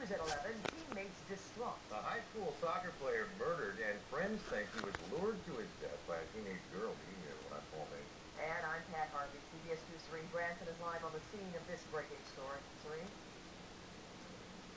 News at 11, teammates distraught. A high school soccer player murdered, and friends think he was lured to his death by a teenage girl he knew. I'm Paul Mason. And I'm Pat Harvey. CBS News' Serene Branson is live on the scene of this breaking story. Serene?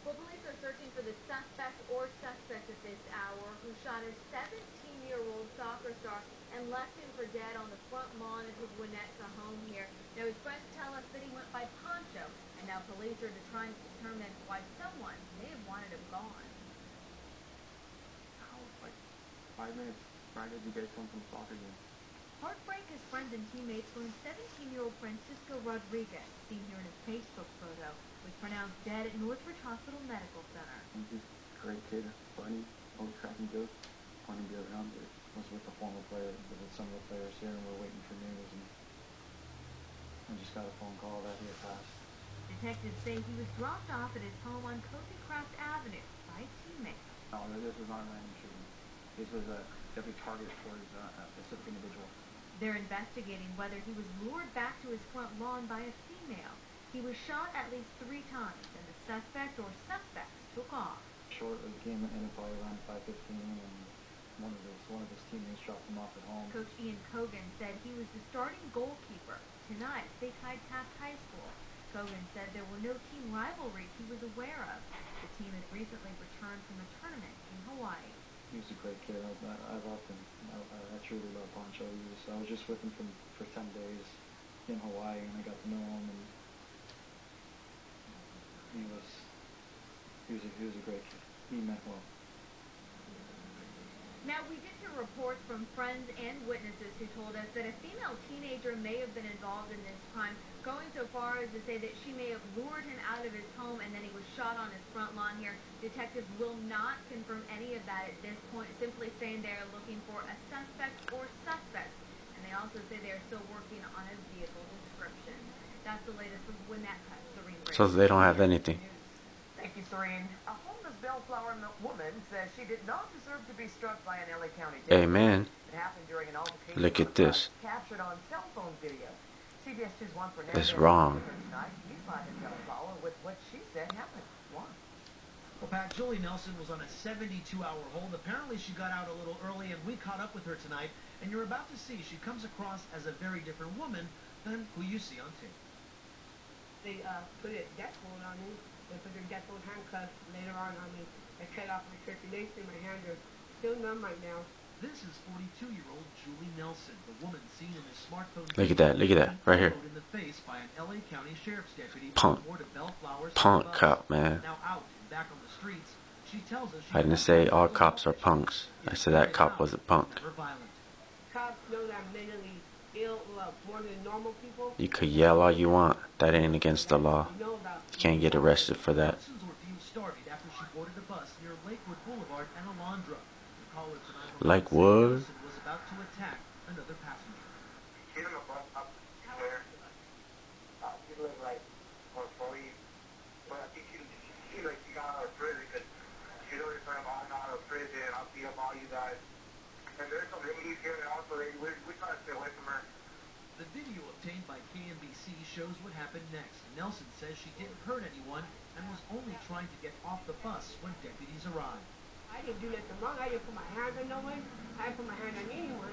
Well, police are searching for the suspect or suspects at this hour who shot a 17-year-old soccer star and left him for dead on the front lawn of his Winnetka home here. Now, his friends tell us that he went by Poncho, and now police are trying to determine why someone may have wanted him gone. How, like, 5 minutes prior to you guys home from soccer game? Heartbreak his friends and teammates when 17-year-old Francisco Rodriguez, seen here in his Facebook photo, was pronounced dead at Northridge Hospital Medical Center. He's a great kid, funny, always cracking jokes, fun to be around. But was with the former player, with some of the players here, and we're waiting for news. And I just got a phone call that he had passed. Detectives say he was dropped off at his home on Cozy Craft Avenue by a teammate. No, this was not a random shooting. This was definitely targeted towards a specific individual. They're investigating whether he was lured back to his front lawn by a female. He was shot at least 3 times, and the suspect or suspects took off. Shortly came in at probably around 5:15, and one of his teammates dropped him off at home. Coach Ian Cogan said he was the starting goalkeeper tonight at St. Hyde Taft High School. Cogan said there were no team rivalries he was aware of. The team had recently returned from a tournament in Hawaii. He was a great kid. I loved him. I truly love Poncho. I was just with him for 10 days in Hawaii, and I got to know him, and he was a great kid. He meant well. Now, we did hear reports from friends and witnesses who told us that a female teenager may have been involved in this crime, going so far as to say that she may have lured him out of his home and then he was shot on his front lawn here. Detectives will not confirm any of that at this point, simply saying they are looking for a suspect or suspects. And they also say they are still working on a vehicle description. That's the latest from Winnetka. Serene. So they don't have anything. Thank you, Serene. A homeless Bellflower woman says she did not deserve to be struck by an LA County deputy. Amen. It happened during an altercation. Look at this. Captured on cell phone video. CBS 2's Juan Fernandez. It's wrong. He's live in Bellflower with what she said happened. Juan. Well, Pat, Julie Nelson was on a 72-hour hold. Apparently, she got out a little early, and we caught up with her tonight. And you're about to see she comes across as a very different woman than who you see on tape. They put a death hold on me. They put their death hold handcuffs later on me. They cut off my circulation. My hands are still numb right now. This is 42-year-old Julie Nelson, the woman seen in his smartphone. Look at that, right here. In the face by an LA County Sheriff's deputy. Punk cop, man. Now out and back on the streets, she tells us I didn't say all cops are punks. I said that cop was a punk. Cops know that I'm mentally ill, more than normal people. You could yell all you want. That ain't against the law. You can't get arrested for that. Started after she boarded a bus near Lakewood Boulevard and Alondra. The caller tonight Lakewood was about to attack another passenger. She on the bus up there. She looked like fully, but I think she got out of prison because she's always saying, "I'm out of prison. I'll beat up all you guys." And there's some ladies here that also we're trying to stay away from her. The video obtained by KMBC shows what happened next. Nelson says she didn't hurt anyone and was only trying to get off the bus when deputies arrived. I didn't do nothing wrong. I didn't put my hand on no one. I didn't put my hand on anyone.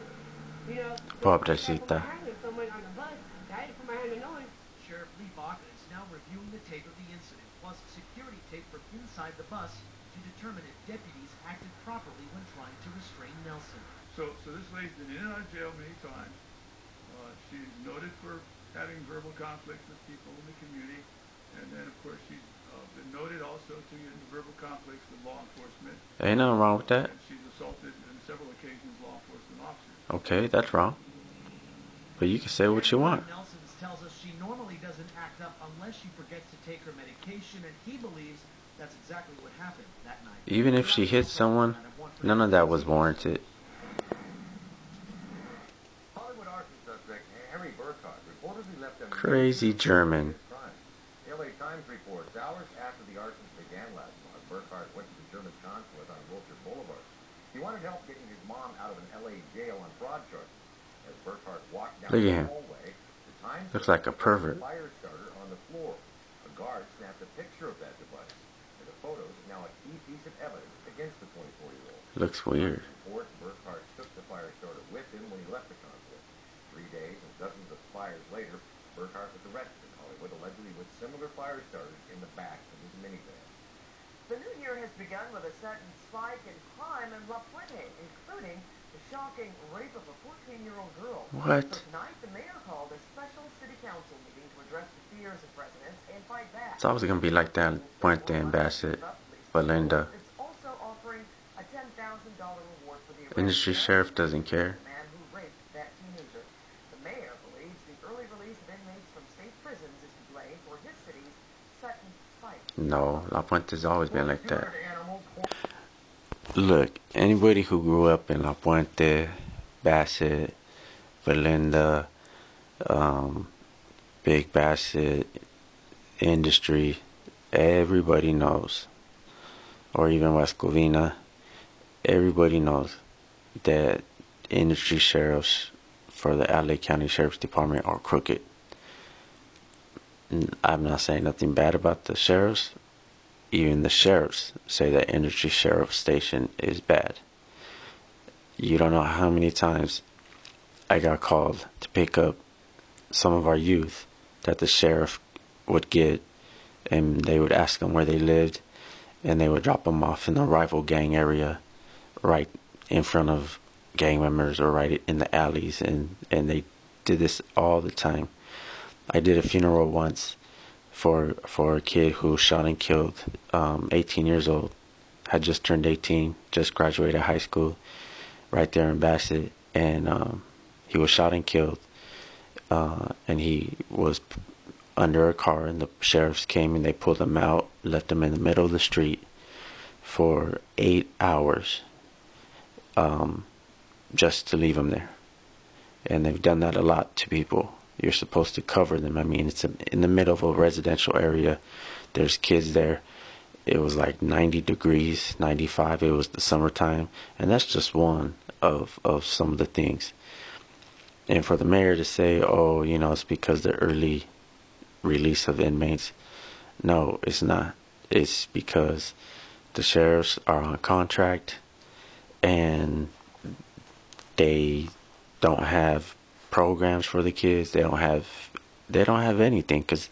You know, Pobrecita. I didn't put my hand on someone on the bus. I didn't put my hand on no one. Sheriff Lee Baca is now reviewing the tape of the incident, plus security tape from inside the bus to determine if deputies acted properly when trying to restrain Nelson. So this lady's been in and out of jail many times. She's noted for having verbal conflicts with people in the community, and then of course she's been noted also to get into verbal conflicts with law enforcement. Ain't nothing wrong with that. And she's assaulted on several occasions law enforcement officers. Okay, that's wrong. But you can say what you want. Nelson tells us she normally doesn't act up unless she forgets to take her medication, and he believes that's exactly what happened that night. Even if she hit someone, none of that was warranted. Hollywood arson suspect Harry Burkhardt reportedly left a Crazy German. The LA Times reports hours after the arsons began last month, Burkhardt went to the German consulate on Wilshire Boulevard. He wanted help getting his mom out of an LA jail on fraud charges. As Burkhardt walked down the hallway, the Times looks like a pervert. Fire starter on the floor. A guard snapped a picture of that device. And the photos are now a key piece of evidence against the 24-year-old. Looks weird. Report Burkhart took the fire starter with him when he left the conflict. 3 days and dozens of fires later, Burkhart was arrested in Hollywood, allegedly with similar fire starters in the back of his minivan. The new year has begun with a sudden spike in crime in La Puente, including the shocking rape of a 14-year-old girl. What? So tonight, the mayor called a special city council meeting to address the fears of residents and fight back. It's always going to be like that in Puente and Bassett, Belinda. It's also offering a $10,000 reward for the Industry sheriff doesn't care. man who raped that teenager. The mayor believes the early release of inmates from state prisons is to blame for his city's sudden spike. No, La Puente's always been like that. Look, anybody who grew up in La Puente, Bassett, Belinda, Big Bassett, Industry, everybody knows, or even West Covina, everybody knows that industry sheriffs for the LA County Sheriff's Department are crooked. I'm not saying nothing bad about the sheriffs. Even the sheriffs say that industry sheriff station is bad. You don't know how many times I got called to pick up some of our youth that the sheriff would get, and they would ask them where they lived, and they would drop them off in the rival gang area right in front of gang members or right in the alleys, and they did this all the time. I did a funeral once for a kid who shot and killed, 18 years old, had just turned 18, just graduated high school, right there in Bassett, and he was shot and killed, and he was under a car, and the sheriffs came and they pulled him out, left him in the middle of the street for 8 hours, just to leave him there. And they've done that a lot to people. You're supposed to cover them. I mean, it's in the middle of a residential area. There's kids there. It was like 90 degrees, 95. It was the summertime. And that's just one of some of the things. And for the mayor to say, oh, you know, it's because the early release of inmates. No, it's not. It's because the sheriffs are on contract and they don't have programs for the kids. They don't have anything, because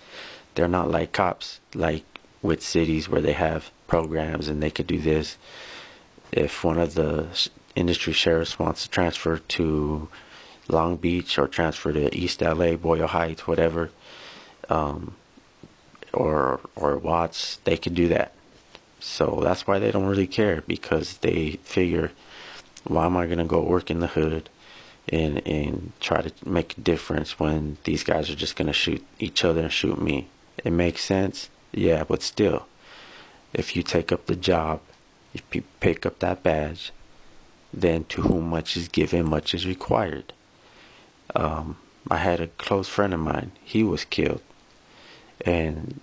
they're not like cops, like with cities where they have programs and they could do this. If one of the industry sheriffs wants to transfer to Long Beach or transfer to East LA, Boyle Heights, whatever, or Watts, they could do that. So that's why they don't really care, because they figure, why am I going to go work in the hood and try to make a difference when these guys are just going to shoot each other and shoot me? It makes sense, yeah, but still, if you take up the job, if you pick up that badge, then to whom much is given, much is required. I had a close friend of mine, he was killed, and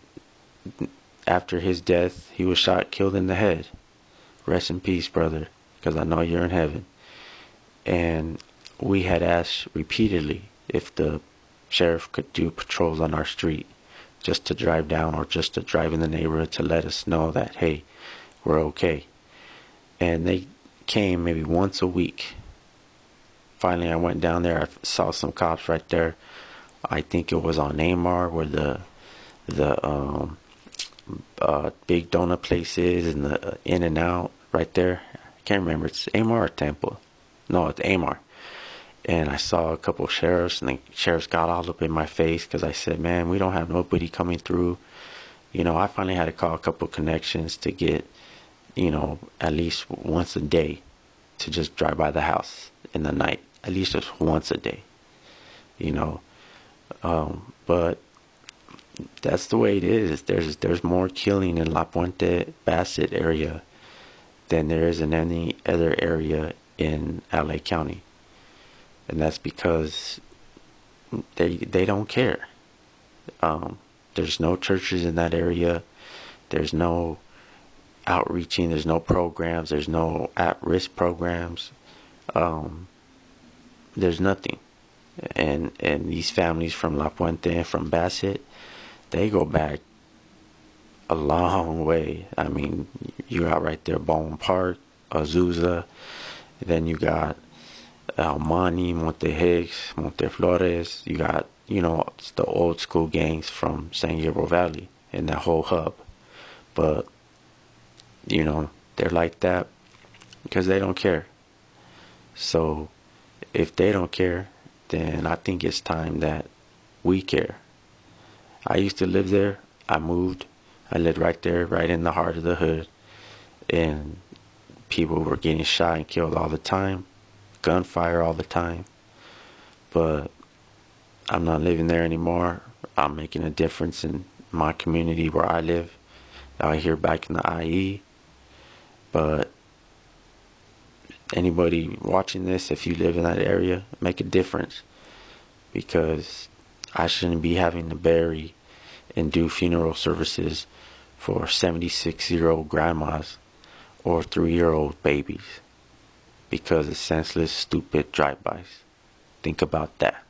after his death, he was shot, killed in the head. Rest in peace, brother, because I know you're in heaven. And we had asked repeatedly if the sheriff could do patrols on our street, just to drive down or just to drive in the neighborhood to let us know that, hey, we're okay. And they came maybe once a week. Finally, I went down there. I saw some cops right there. I think it was on Amar, where the big donut place is, and the In-N-Out right there. I can't remember. It's Amar or Temple. No, it's Amar. And I saw a couple of sheriffs, and the sheriffs got all up in my face because I said, man, we don't have nobody coming through. You know, I finally had to call a couple of connections to get, you know, at least once a day to just drive by the house in the night. At least just once a day, you know. But that's the way it is. There's more killing in La Puente, Bassett area than there is in any other area in LA County. And that's because they don't care. There's no churches in that area. There's no outreaching. There's no programs. There's no at-risk programs. There's nothing. And these families from La Puente and from Bassett, they go back a long way. I mean, you got right there Baldwin Park, Azusa, then you got Almani, Monte Hicks, Monte Flores. You got, you know, it's the old school gangs from San Gabriel Valley and that whole hub. But, you know, they're like that because they don't care. So if they don't care, then I think it's time that we care. I used to live there. I moved. I lived right there, right in the heart of the hood. And people were getting shot and killed all the time. Gunfire all the time. But I'm not living there anymore. I'm making a difference in my community where I live, out here back in the IE. But anybody watching this, if you live in that area, make a difference. Because I shouldn't be having to bury and do funeral services for 76-year-old grandmas or 3-year-old babies because of senseless, stupid drive-bys. Think about that.